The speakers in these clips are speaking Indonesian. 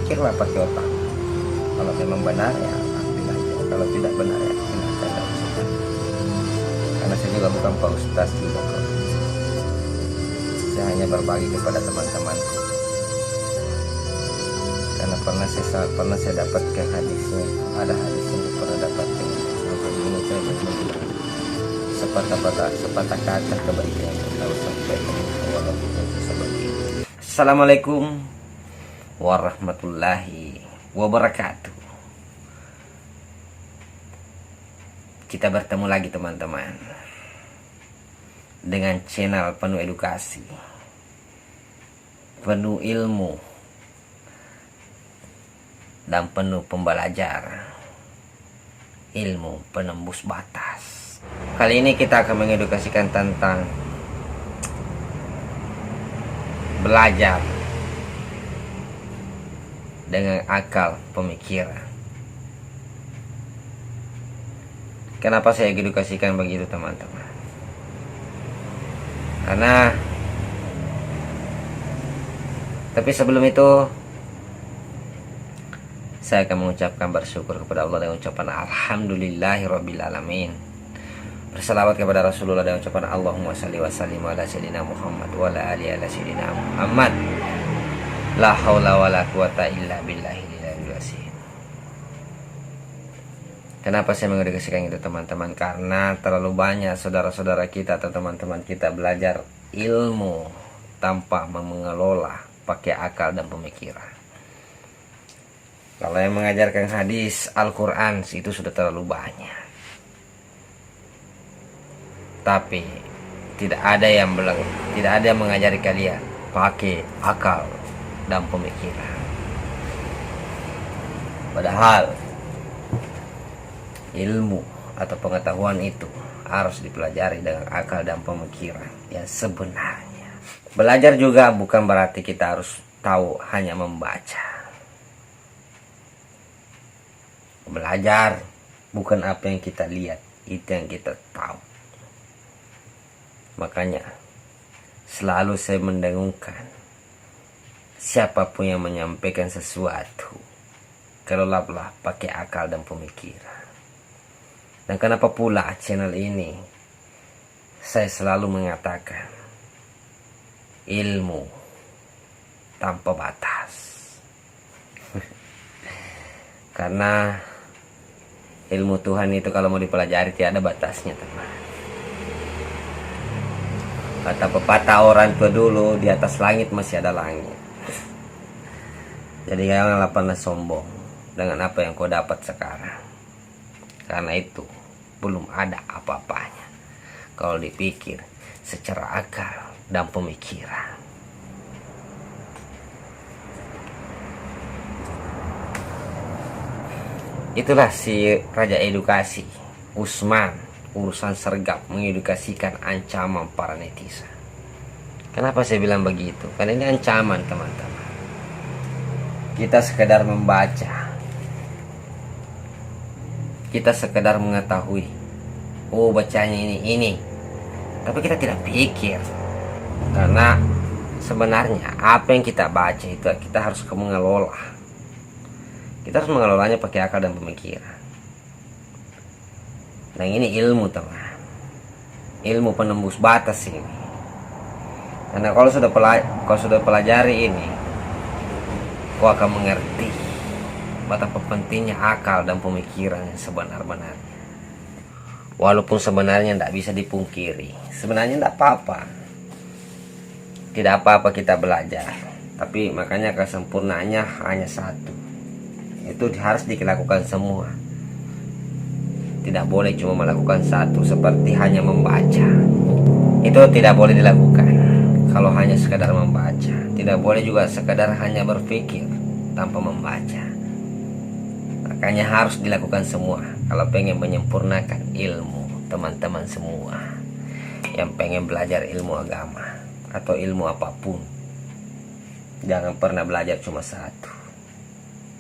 pikirlah pakai otak. Kalau memang benar ya ambil aja, kalau tidak benar ya silahkan tidak usah. Karena saya juga bukan Pak Ustaz juga kok. Saya hanya berbagi kepada teman-temanku. Karena pernah saya dapatkan hadisnya, ada hadis yang saya pernah dapatkan. Sampai ini saya benar-benar sepatah kata kebaikan yang kita harus sampaikan walaupun itu seperti itu. Assalamualaikum warahmatullahi wabarakatuh. Kita bertemu lagi teman-teman dengan channel penuh edukasi, penuh ilmu, dan penuh pembelajar, ilmu penembus batas. Kali ini kita akan mengedukasikan tentang belajar dengan akal pemikiran. Kenapa saya edukasikan begitu teman-teman? Tapi sebelum itu saya akan mengucapkan bersyukur kepada Allah dengan ucapan alhamdulillahirrabbilalamin. Berselawat kepada Rasulullah dengan ucapan Allahumma salli wa sallim ala sayyidina Muhammad wa ala alihi ala sayyidina Muhammad. La haula wa la quwata illa billahil azim. Kenapa saya mengedukasikan itu teman-teman? Karena terlalu banyak saudara-saudara kita atau teman-teman kita belajar ilmu tanpa mengelola pakai akal dan pemikiran. Kalau yang mengajarkan hadis Al-Quran itu sudah terlalu banyak, tapi tidak ada yang mengajari kalian pakai akal dan pemikiran. Padahal ilmu atau pengetahuan itu harus dipelajari dengan akal dan pemikiran yang sebenarnya. Belajar juga bukan berarti kita harus tahu hanya membaca. Belajar bukan apa yang kita lihat, itu yang kita tahu. Makanya selalu saya mendengungkan siapapun yang menyampaikan sesuatu, kelolaplah pakai akal dan pemikiran. Dan kenapa pula channel ini saya selalu mengatakan ilmu tanpa batas. Karena ilmu Tuhan itu kalau mau dipelajari tidak ada batasnya teman. Kata pepatah orang tua dulu, di atas langit masih ada langit. Jadi janganlah pernah sombong dengan apa yang kau dapat sekarang. Karena itu belum ada apa-apanya kalau dipikir secara akal dan pemikiran. Itulah si Raja Edukasi Usman, urusan sergap mengedukasikan ancaman para netizen. Kenapa saya bilang begitu? Karena ini ancaman teman-teman. Kita sekedar membaca, kita sekedar mengetahui, oh bacanya ini, tapi kita tidak pikir. Karena sebenarnya apa yang kita baca itu kita harus mengelola. Kita harus mengelolanya pakai akal dan pemikiran. Nah ini ilmu teman, ilmu penembus batas ini. Karena kalau sudah pelajari ini, kau akan mengerti betapa pentingnya akal dan pemikiran yang sebenar-benarnya. Walaupun sebenarnya tidak bisa dipungkiri, sebenarnya tidak apa-apa. Tidak apa-apa kita belajar, tapi makanya kesempurnaannya hanya satu. Itu harus dilakukan semua. Tidak boleh cuma melakukan satu seperti hanya membaca. Itu tidak boleh dilakukan kalau hanya sekadar membaca. Tidak boleh juga sekadar hanya berpikir tanpa membaca. Makanya harus dilakukan semua kalau pengen menyempurnakan ilmu teman-teman semua yang pengen belajar ilmu agama atau ilmu apapun. Jangan pernah belajar cuma satu.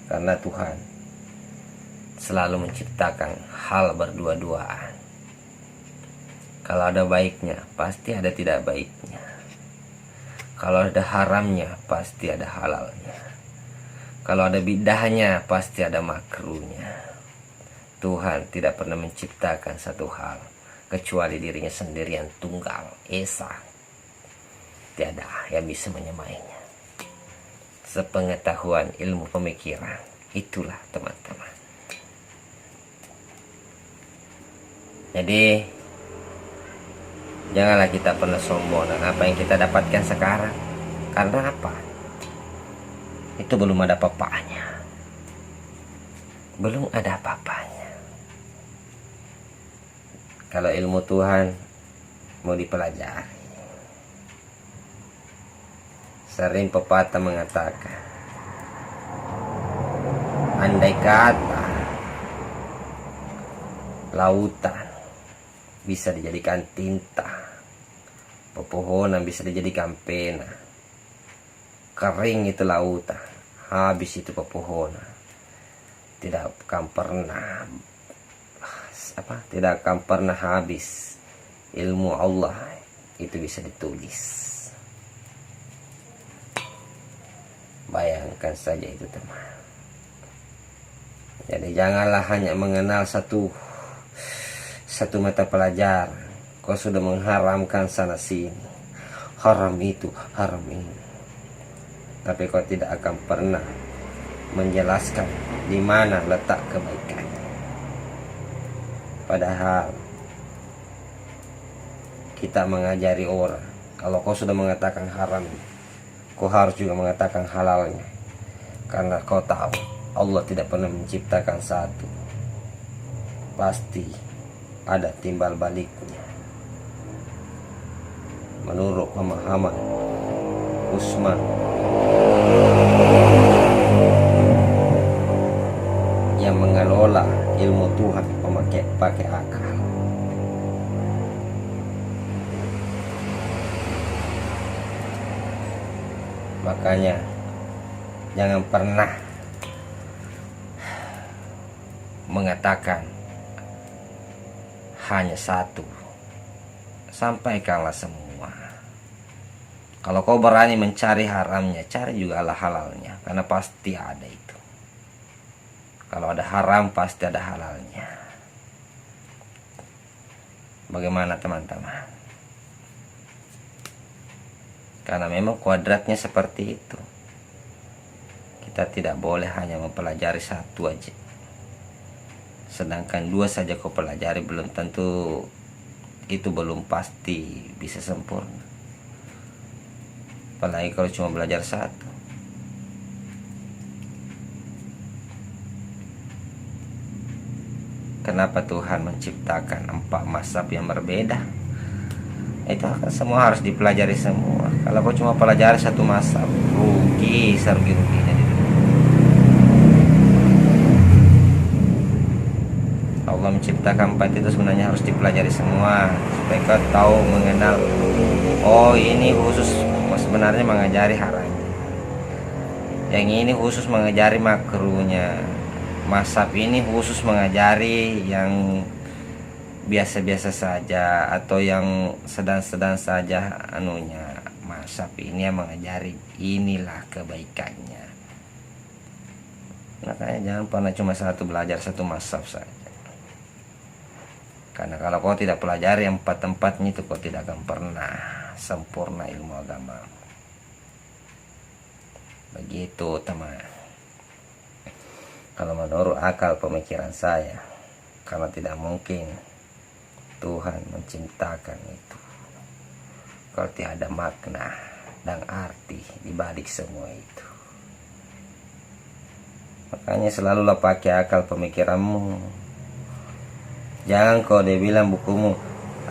Karena Tuhan selalu menciptakan hal berdua-duaan. Kalau ada baiknya, pasti ada tidak baiknya. Kalau ada haramnya, pasti ada halalnya. Kalau ada bidahnya pasti ada makruhnya. Tuhan tidak pernah menciptakan satu hal kecuali dirinya sendiri yang tunggal, esa. Tiada yang bisa menyamainya. Sepengetahuan ilmu pemikiran, itulah teman-teman. Jadi janganlah kita pernah sombong dengan apa yang kita dapatkan sekarang. Karena apa? Itu belum ada apa-apanya. Belum ada apa-apanya. Kalau ilmu Tuhan mau dipelajari. Sering pepatah mengatakan, andai kata lautan bisa dijadikan tinta, pepohonan bisa dijadikan pena, kering itu lautan, habis itu pepohonan, tidak akan pernah habis ilmu Allah itu bisa ditulis. Bayangkan saja itu teman. Jadi janganlah hanya mengenal satu mata pelajaran, kau sudah mengharamkan sana sini, haram itu, haram ini, tapi kau tidak akan pernah menjelaskan di mana letak kebaikan. Padahal kita mengajari orang, kalau kau sudah mengatakan haram, kau harus juga mengatakan halalnya. Karena kau tahu Allah tidak pernah menciptakan satu, pasti ada timbal baliknya. Menurut pemahaman Usman yang mengelola ilmu Tuhan pakai akal. Makanya jangan pernah mengatakan hanya satu, sampaikanlah semua. Kalau kau berani mencari haramnya, cari juga halalnya, karena pasti ada itu. Kalau ada haram pasti ada halalnya. Bagaimana teman-teman? Karena memang kuadratnya seperti itu. Kita tidak boleh hanya mempelajari satu aja. Sedangkan dua saja kau pelajari, belum tentu itu belum pasti bisa sempurna. Apalagi kalau cuma belajar satu. Kenapa Tuhan menciptakan 4 mazhab yang berbeda? Itu akan semua harus dipelajari semua. Kalau kau cuma pelajari satu mazhab, rugi serugi-ruginya. Allah menciptakan 4 itu sebenarnya harus dipelajari semua, supaya kau tahu mengenal. Oh, ini khusus sebenarnya mengajari haramnya, yang ini khusus mengajari makruhnya, mazhab ini khusus mengajari yang biasa-biasa saja atau yang sedang-sedang saja anunya. Mazhab ini yang mengajari inilah kebaikannya. Makanya jangan pernah cuma belajar satu mazhab saja. Karena kalau kau tidak pelajari yang 4 tempatnya itu, kau tidak akan pernah sempurna ilmu agama. Begitu teman. Kalau menurut akal pemikiran saya, karena tidak mungkin Tuhan menciptakan itu kalau tidak ada makna dan arti di balik semua itu. Makanya selalulah pakai akal pemikiranmu. Jangan kau dia bilang bukumu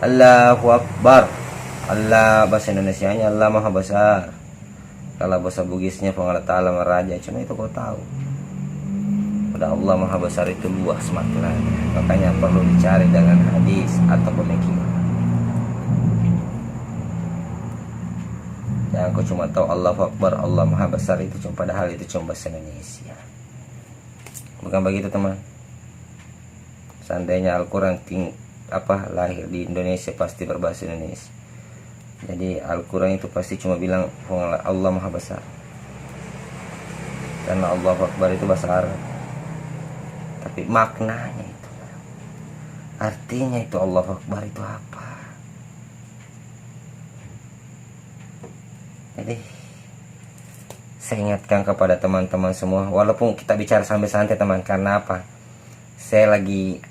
Allahu Akbar, Allah bahasa Indonesianya Allah Maha Besar, kalau bahasa Bugisnya Allah Ta'ala Meraja. Cuma itu kau tahu, pada Allah Maha Besar itu luas maknanya. Makanya perlu dicari dengan hadis atau pemikiran. Jangan kau cuma tahu Allahu Akbar, Allah Maha Besar itu cuma, padahal itu cuma bahasa Indonesia. Bukan begitu teman. Seandainya Al-Quran lahir di Indonesia, pasti berbahasa Indonesia. Jadi Al-Quran itu pasti cuma bilang Allah Maha Besar. karena Allahu Akbar itu bahasa Arab, tapi maknanya itu, artinya itu Allahu Akbar itu apa. Jadi saya ingatkan kepada teman-teman semua, walaupun kita bicara sambil santai teman, karena apa, saya lagi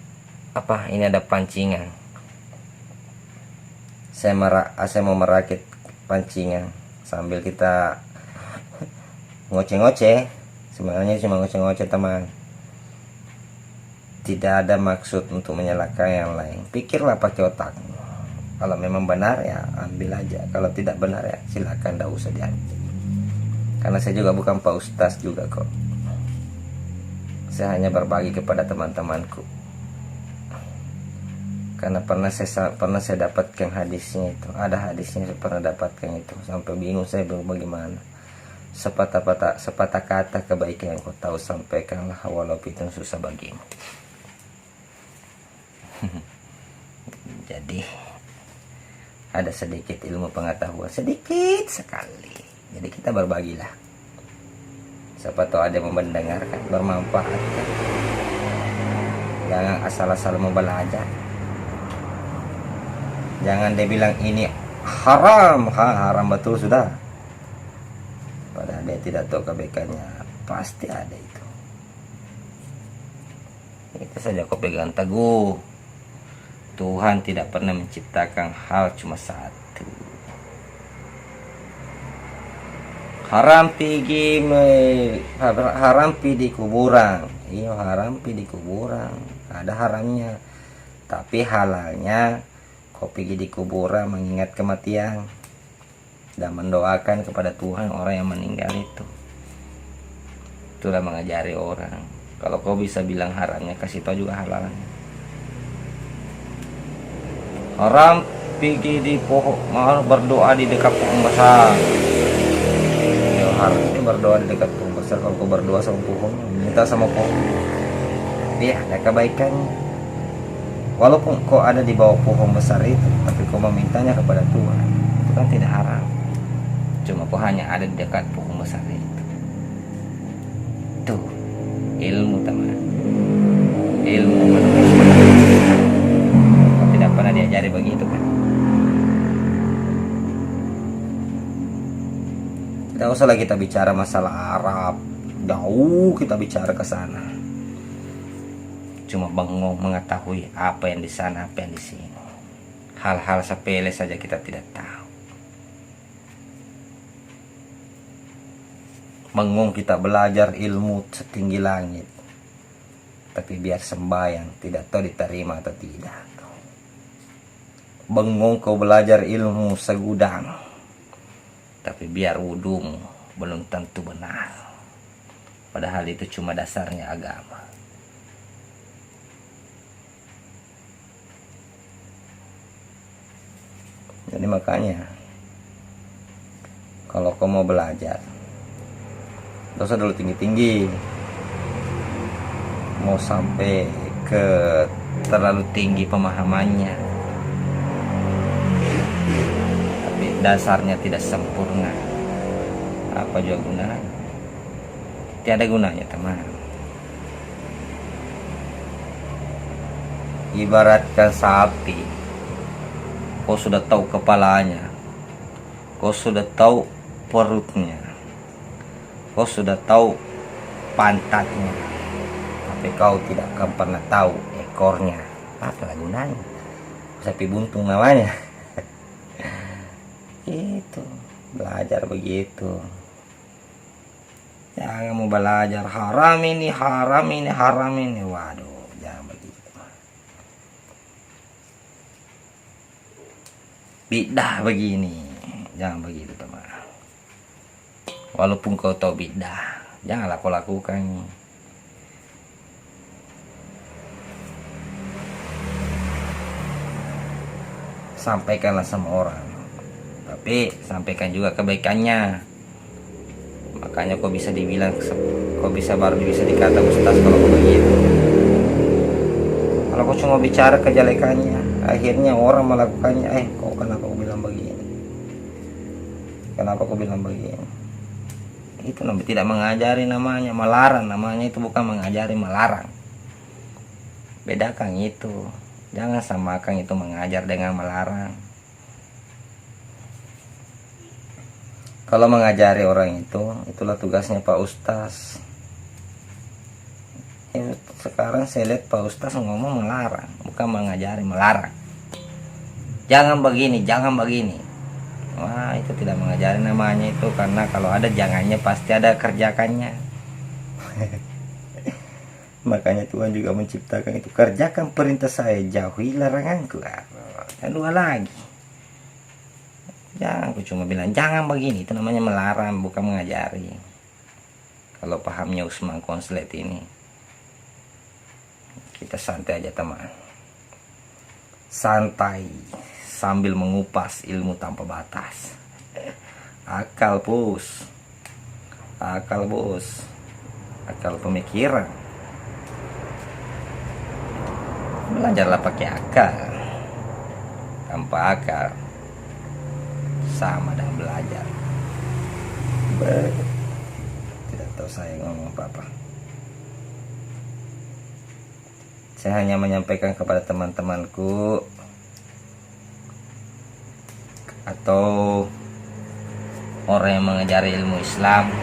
ini ada pancingan, saya mau merakit pancingan sambil kita ngoceh-ngoceh. Sebenarnya cuma ngoceh-ngoceh teman, tidak ada maksud untuk menyalahkan yang lain. Pikirlah pakai otak, kalau memang benar ya ambil aja, kalau tidak benar ya silakan, tidak usah diambil. Karena saya juga bukan Pak Ustaz juga kok, saya hanya berbagi kepada teman-temanku, karena pernah saya dapatkan hadisnya itu, ada hadisnya saya pernah dapatkan itu, sampai bingung saya bagaimana. Sepatah kata kebaikan yang kau tahu sampaikanlah, walaupun itu susah bagimu. Jadi ada sedikit ilmu pengetahuan, sedikit sekali, jadi kita berbagilah, siapa tahu ada yang mendengarkan, bermanfaat kan? Jangan asal-asal mau belajar, jangan dia bilang ini haram, haram betul sudah, padahal dia tidak tahu kebaikannya. Pasti ada itu saja kau pegang teguh. Tuhan tidak pernah menciptakan hal cuma satu. Haram pi di kuburan. Iya, haram pi di kuburan, ada haramnya. Tapi halalnya kau pergi di kuburan mengingat kematian dan mendoakan kepada Tuhan orang yang meninggal itu. Itulah mengajari orang. Kalau kau bisa bilang haramnya, kasih tahu juga halalnya. Haram pergi di pohon, berdoa di dekat pohon besar. Ya, harusnya berdoa di dekat pohon besar. Kalau kau berdoa sama pohon, minta sama pohon, dia ada kebaikannya. Walaupun kau ada di bawah pohon besar itu, tapi kau memintanya kepada Tuhan, itu kan tidak haram. Cuma kau hanya ada di dekat pohon besar itu. Tuh ilmu teman, ilmu manusia. Tidak pernah diajari begitu kan. Tidak usahlah kita bicara masalah Arab, jauh kita bicara ke sana. Cuma bengong mengetahui apa yang di sana, apa yang di sini. Hal-hal sepele saja kita tidak tahu. Bengong kita belajar ilmu setinggi langit, tapi biar sembahyang tidak tahu diterima atau tidak. Bengong kau belajar ilmu segudang, tapi biar wudumu belum tentu benar. Padahal itu cuma dasarnya agama. Jadi makanya kalau kau mau belajar, gak usah dulu tinggi-tinggi. Mau sampai ke terlalu tinggi pemahamannya, dasarnya tidak sempurna, apa juga gunanya? Tiada gunanya teman. Ibaratkan sapi, kau sudah tahu kepalanya, kau sudah tahu perutnya, kau sudah tahu pantatnya, tapi kau tidak akan pernah tahu ekornya. Apa gunanya? Sapi buntung namanya. Itu belajar begitu. Jangan mau belajar haram ini, haram ini, haram ini. Waduh, jangan begitu. Bidah begini, jangan begitu teman. Walaupun kau tahu bidah, janganlah kau lakukan. Sampaikanlah sama orang, tapi sampaikan juga kebaikannya. Makanya kau bisa dibilang, kau baru bisa dikata ustaz kalau kau begitu. Kalau kau cuma bicara kejelekannya, akhirnya orang melakukannya. Kau kenapa kau bilang begini? Kenapa kau bilang begini? Itu tidak mengajari, namanya melarang. Namanya itu bukan mengajari, melarang. Bedakan itu. Jangan samakan itu mengajar dengan melarang. Kalau mengajari orang itu, itulah tugasnya Pak Ustaz. Ya, sekarang saya lihat Pak Ustaz ngomong melarang, bukan mengajari, melarang. Jangan begini, jangan begini. Wah, itu tidak mengajari namanya itu, karena kalau ada jangannya pasti ada kerjakannya. Makanya Tuhan juga menciptakan itu. Kerjakan perintah saya, jauhi laranganku. Dan dua lagi. Jangan aku cuma bilang jangan begini, itu namanya melarang, bukan mengajari. Kalau pahamnya Usman Konslet ini, kita santai aja teman. Santai sambil mengupas ilmu tanpa batas. Akal bos. Akal bos. Akal pemikiran. Belajarlah pakai akal. Tanpa akal sama dengan belajar. Tidak tahu saya ngomong apa-apa. Saya hanya menyampaikan kepada teman-temanku atau orang yang mengajari ilmu Islam,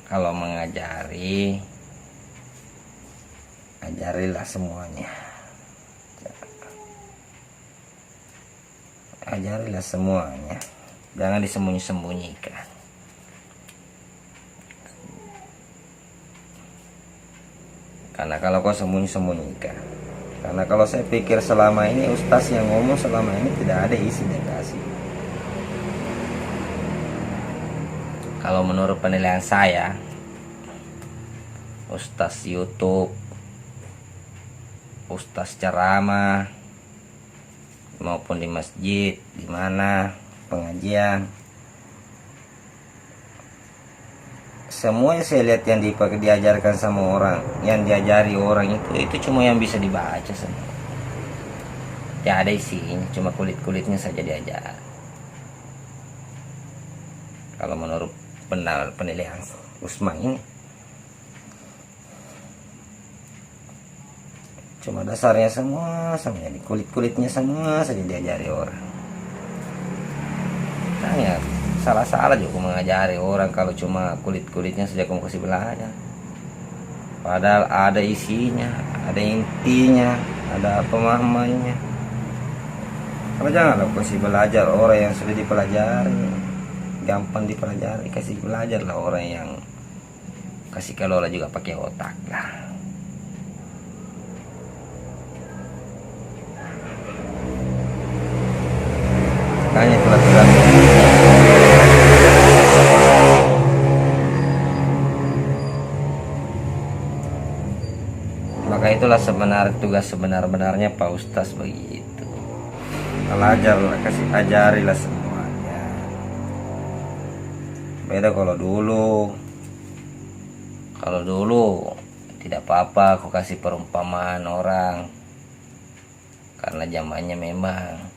kalau mengajari, ajarilah semuanya. Ajarilah semuanya, jangan disembunyi-sembunyikan. Karena kalau kau sembunyi-sembunyikan, karena kalau saya pikir selama ini Ustaz yang ngomong selama ini tidak ada isi dan kasih. Kalau menurut penilaian saya, Ustaz YouTube, Ustaz ceramah, maupun di masjid, di mana pengajian, semuanya saya lihat yang diajarkan sama orang, yang diajari orang itu cuma yang bisa dibaca semua. Tidak ada isinya, cuma kulit-kulitnya saja diajar. Kalau menurut penilaian Usman ini, cuma dasarnya semua sama, jadi kulit-kulitnya semua saja diajari orang. Tanya salah-salah juga mengajari orang kalau cuma kulit-kulitnya saja kamu kasih belajar. Padahal ada isinya, ada intinya, ada pemahamannya. Kalau janganlah kasih belajar orang yang sudah dipelajari, gampang dipelajari. Kasih belajarlah orang yang kasih kelola juga pakai otak lah. Makanya tugas-tugas, maka itulah sebenarnya tugas sebenar-benarnya Pak Ustaz begitu. Belajarlah, kasih ajarilah semuanya. Beda kalau dulu tidak apa-apa aku kasih perumpamaan orang, karena zamannya memang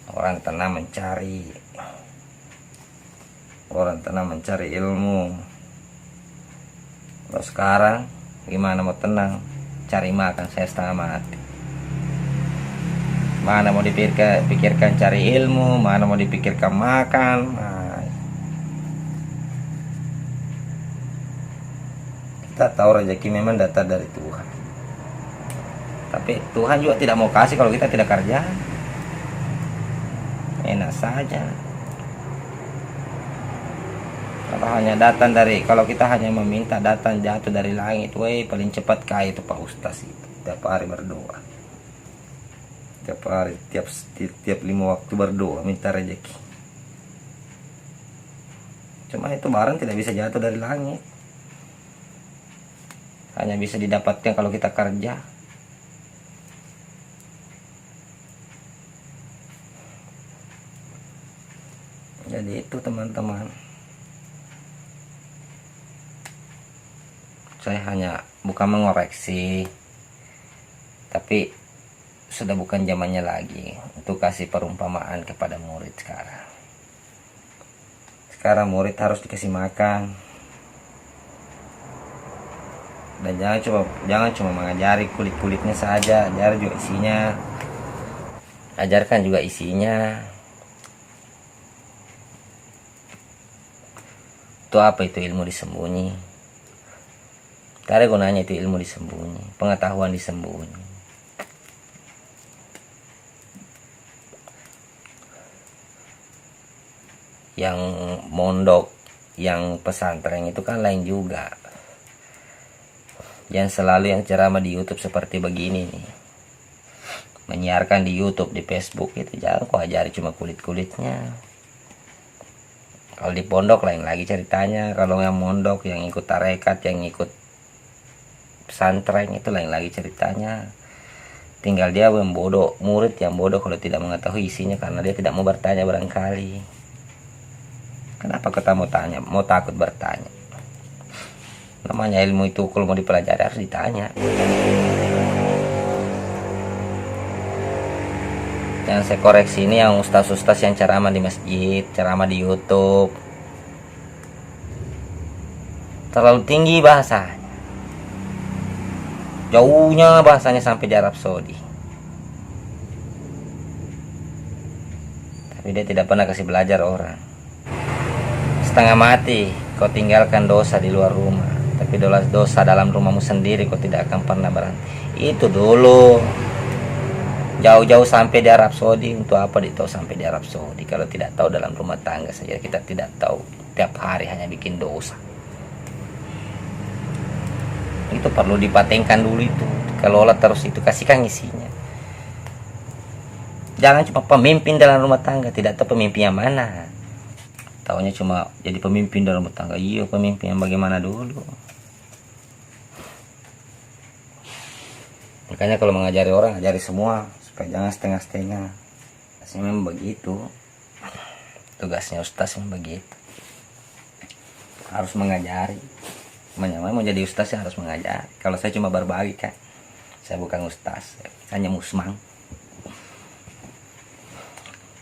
orang tenang mencari ilmu. Kalau sekarang gimana mau tenang, cari makan saya setengah mati. Mana mau dipikirkan cari ilmu, mana mau dipikirkan makan. Kita tahu rezeki memang datang dari Tuhan, tapi Tuhan juga tidak mau kasih kalau kita tidak kerja. Enak saja. Kalau kita hanya meminta datang jatuh dari langit, paling cepat kaya itu Pak Ustaz itu. Tiap hari berdoa. Tiap hari, tiap 5 waktu berdoa minta rezeki. Cuma itu barang tidak bisa jatuh dari langit. Hanya bisa didapatkan kalau kita kerja. Jadi itu teman-teman, saya hanya bukan mengoreksi, tapi sudah bukan zamannya lagi untuk kasih perumpamaan kepada murid sekarang. Sekarang murid harus dikasih makan. Dan jangan cuma mengajari kulit-kulitnya saja, ajar juga isinya. Ajarkan juga isinya. Itu apa itu ilmu disembunyi? Tak ada gunanya itu ilmu disembunyi, pengetahuan disembunyi. Yang mondok, yang pesantren itu kan lain juga. Yang selalu yang ceramah di YouTube seperti begini nih, menyiarkan di YouTube, di Facebook itu jangan kau ajari cuma kulit-kulitnya. Kalau di pondok lain lagi ceritanya. Kalau yang mondok, yang ikut tarekat, yang ikut pesantren itu lain lagi ceritanya. Tinggal dia membodoh, murid yang bodoh kalau tidak mengetahui isinya karena dia tidak mau bertanya barangkali. Kenapa kita mau tanya, mau takut bertanya? Namanya ilmu itu kalau mau dipelajari harus ditanya. Yang saya koreksi ini yang ustaz-ustaz yang ceramah di masjid, ceramah di YouTube. Terlalu tinggi bahasanya. Jauhnya bahasanya sampai di Arab Saudi. Tapi dia tidak pernah kasih belajar orang. Setengah mati kau tinggalkan dosa di luar rumah, tapi dosa dalam rumahmu sendiri kau tidak akan pernah berhenti. Itu dulu. Jauh-jauh sampai di Arab Saudi. Untuk apa ditahu sampai di Arab Saudi kalau tidak tahu dalam rumah tangga saja kita tidak tahu. Tiap hari hanya bikin dosa. Itu perlu dipatenkan dulu itu. Kelola terus itu, kasihkan isinya. Jangan cuma pemimpin dalam rumah tangga, tidak tahu pemimpin yang mana. Taunya cuma jadi pemimpin dalam rumah tangga. Iya, pemimpin yang bagaimana dulu. Makanya kalau mengajari orang, ajari semua supaya jangan setengah-setengah. Tugasnya memang begitu. Tugasnya ustaz memang begitu. Harus mengajari. Mau jadi ustaz ya harus mengajar. Kalau saya cuma berbagi kan, saya bukan ustaz, hanya musmang.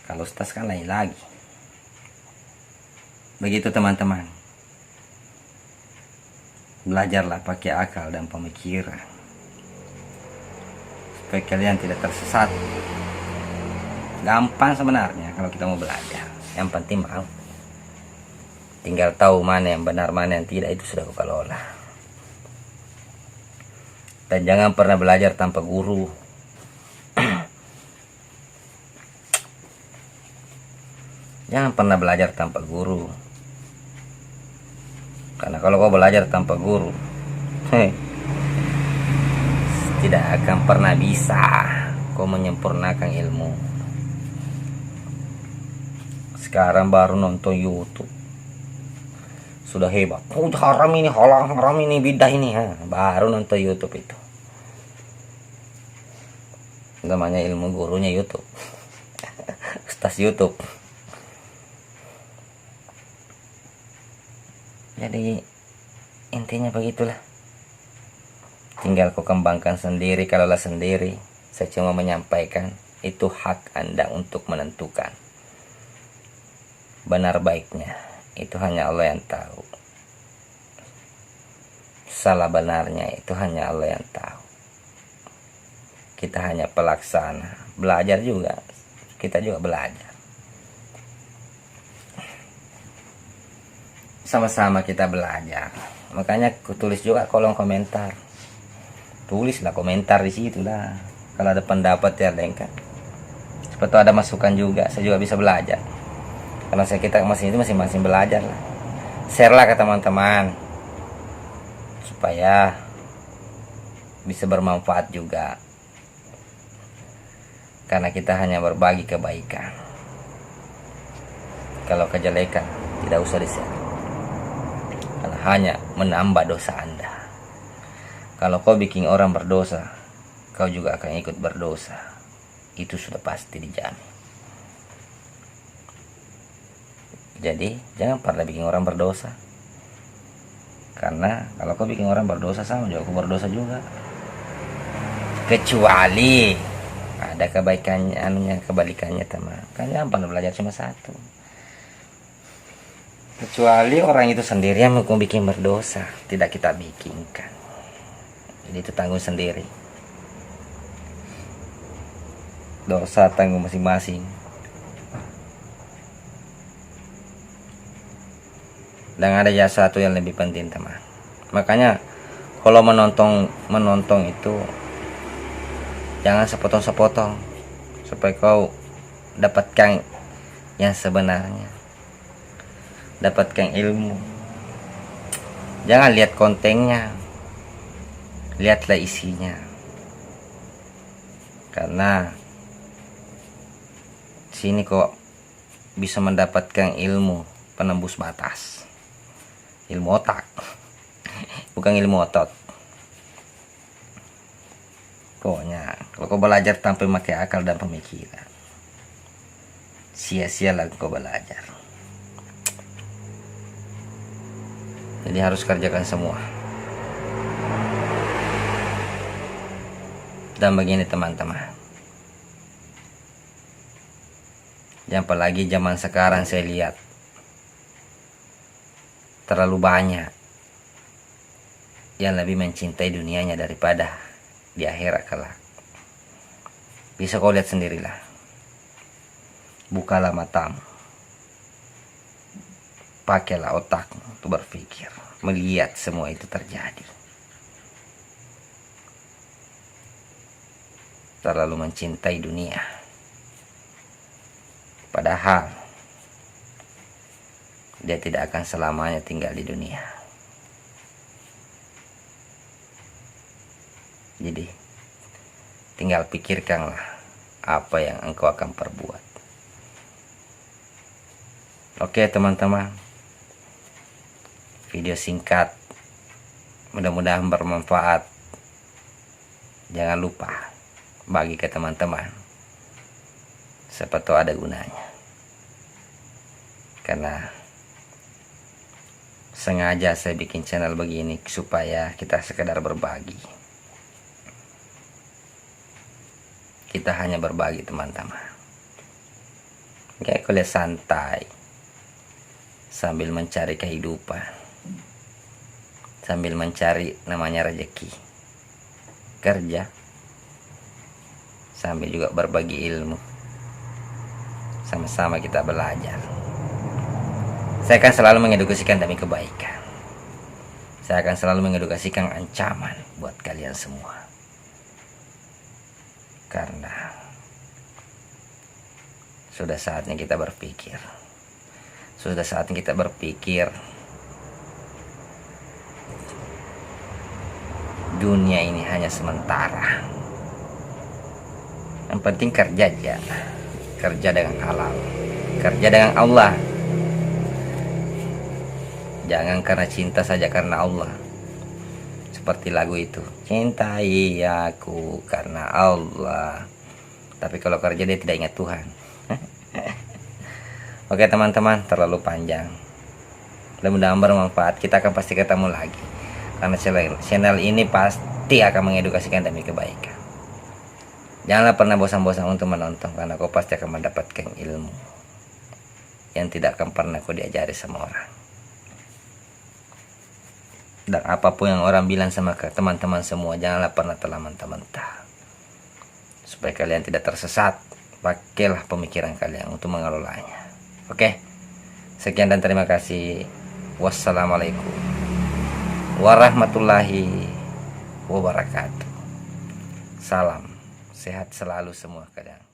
Kalau ustaz kan lain lagi. Begitu teman-teman. Belajarlah pakai akal dan pemikiran supaya kalian tidak tersesat. Gampang sebenarnya kalau kita mau belajar. Yang penting mau. Tinggal tahu mana yang benar, mana yang tidak, itu sudah kau kelola. Dan jangan pernah belajar tanpa guru. Jangan pernah belajar tanpa guru. Karena kalau kau belajar tanpa guru, tidak akan pernah bisa kau menyempurnakan ilmu. Sekarang baru nonton YouTube sudah hebat. Oh, haram ini, halal, haram ini, bidah ini. Baru nonton YouTube itu. Namanya ilmu gurunya YouTube. Ustaz YouTube. Jadi intinya begitulah. Tinggal kau kembangkan sendiri. Kalaulah sendiri, saya cuma menyampaikan itu hak Anda untuk menentukan benar baiknya. Itu hanya Allah yang tahu. Salah benarnya itu hanya Allah yang tahu. Kita hanya pelaksana. Belajar juga, kita juga belajar. Sama-sama kita belajar. Makanya aku tulis juga kolom komentar. Tulislah komentar di situ lah. Kalau ada pendapat ya lengkap. Seperti ada masukan juga, saya juga bisa belajar. Karena kita masing-masing belajar lah. Share lah ke teman-teman supaya bisa bermanfaat juga. Karena kita hanya berbagi kebaikan. Kalau kejelekan tidak usah di-share. Karena hanya menambah dosa Anda. Kalau kau bikin orang berdosa, kau juga akan ikut berdosa. Itu sudah pasti dijamin. Jadi jangan pernah bikin orang berdosa. Karena kalau kau bikin orang berdosa, sama juga aku berdosa juga. Kecuali ada kebaikannya, anunya kebalikannya teman. Kan gampang belajar cuma satu. Kecuali orang itu sendiri yang mau bikin berdosa, tidak kita bikinkan. Jadi itu tanggung sendiri. Dosa tanggung masing-masing. Dan ada satu yang lebih penting teman. Makanya kalau menonton itu jangan sepotong-sepotong supaya kau dapatkan yang sebenarnya, dapatkan ilmu. Jangan lihat kontennya, lihatlah isinya. Karena sini kok bisa mendapatkan ilmu penembus batas, ilmu otak, bukan ilmu otot. Pokoknya kalau kau belajar tanpa memakai akal dan pemikiran, sia-sia lah kau belajar. Jadi harus kerjakan semua. Dan begini teman-teman, yang apalagi zaman sekarang saya lihat terlalu banyak yang lebih mencintai dunianya daripada di akhirat kelak. Bisa kau lihat sendirilah. Bukalah matamu, pakailah otakmu untuk berpikir, melihat semua itu terjadi. Terlalu mencintai dunia, padahal dia tidak akan selamanya tinggal di dunia. Jadi tinggal pikirkanlah apa yang engkau akan perbuat. Oke teman-teman, video singkat, mudah-mudahan bermanfaat. Jangan lupa bagi ke teman-teman, siapa tahu ada gunanya. Karena sengaja saya bikin channel begini supaya kita sekedar berbagi. Kita hanya berbagi teman-teman. Kayak kuliah santai sambil mencari kehidupan, sambil mencari namanya rezeki, kerja sambil juga berbagi ilmu. Sama-sama kita belajar. Saya akan selalu mengedukasikan demi kebaikan. Saya akan selalu mengedukasikan ancaman buat kalian semua. Karena sudah saatnya kita berpikir. Sudah saatnya kita berpikir dunia ini hanya sementara. Yang penting kerja aja. Kerja dengan halal, kerja dengan Allah. Jangan karena cinta saja, karena Allah. Seperti lagu itu, cintai aku karena Allah. Tapi kalau kerja dia tidak ingat Tuhan. Oke teman-teman, terlalu panjang. Mudah-mudahan bermanfaat. Kita akan pasti ketemu lagi. Karena channel ini pasti akan mengedukasikan demi kebaikan. Janganlah pernah bosan-bosan untuk menonton, karena kau pasti akan mendapatkan ilmu yang tidak akan pernah kau diajari sama orang. Dan apapun yang orang bilang sama teman-teman semua, janganlah pernah telah mentah-mentah. Supaya kalian tidak tersesat, pakailah pemikiran kalian untuk mengelolanya. Oke, sekian dan terima kasih. Wassalamualaikum warahmatullahi wabarakatuh. Salam sehat selalu semua kalian.